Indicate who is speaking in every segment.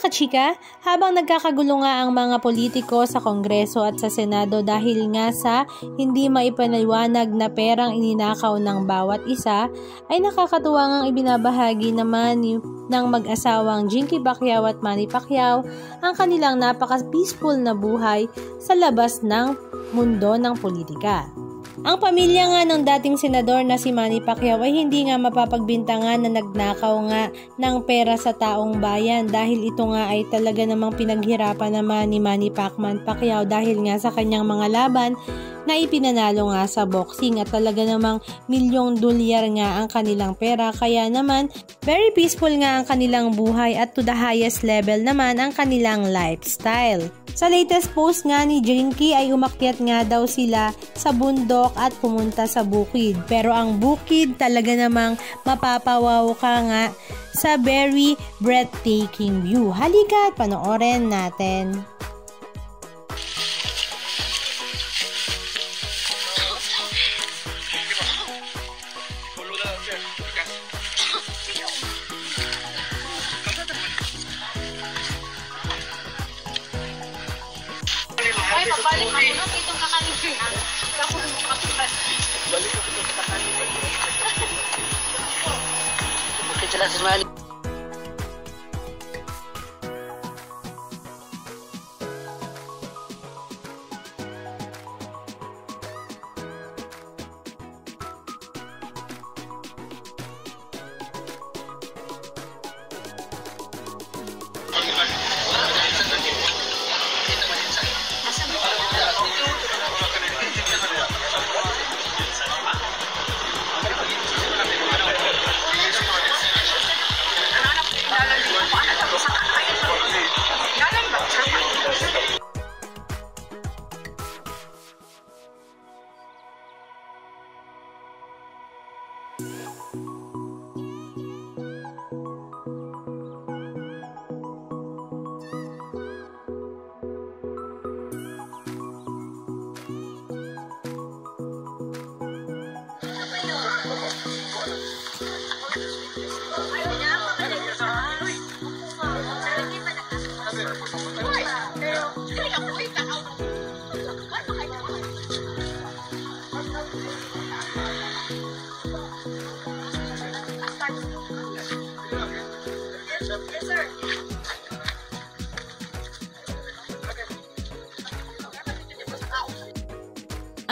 Speaker 1: Kachika, habang nagkakagulo nga ang mga politiko sa Kongreso at sa Senado dahil nga sa hindi maipaliwanag na perang ininakaw ng bawat isa, ay nakakatuwa ngang ibinabahagi naman ng mag-asawang Jinky Pacquiao at Manny Pacquiao ang kanilang napaka-peaceful na buhay sa labas ng mundo ng politika. Ang pamilya nga ng dating senador na si Manny Pacquiao ay hindi nga mapapagbintangan na nagnakaw nga ng pera sa taong bayan dahil ito nga ay talaga namang pinaghirapan naman ni Manny Pacquiao dahil nga sa kanyang mga laban na ipinanalo nga sa boxing at talaga namang $1,000,000 nga ang kanilang pera, kaya naman very peaceful nga ang kanilang buhay at to the highest level naman ang kanilang lifestyle. Sa latest post nga ni Jinky ay umakyat nga daw sila sa bundok at pumunta sa bukid, pero ang bukid talaga namang mapapawaw ka nga sa very breathtaking view. Halika at panoorin natin.
Speaker 2: Ay, mabalik ako na itong kakalimutan. Tapos makapagpas. Balik ako itong kakalimutan. Bakit sila sa Mali?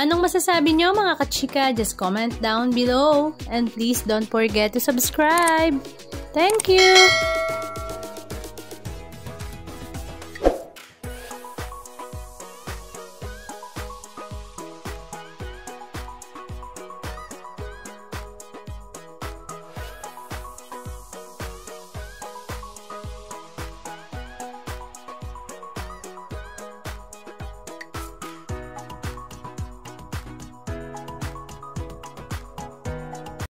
Speaker 1: Anong masasabi nyo mga kachika? Just comment down below. And please don't forget to subscribe. Thank you!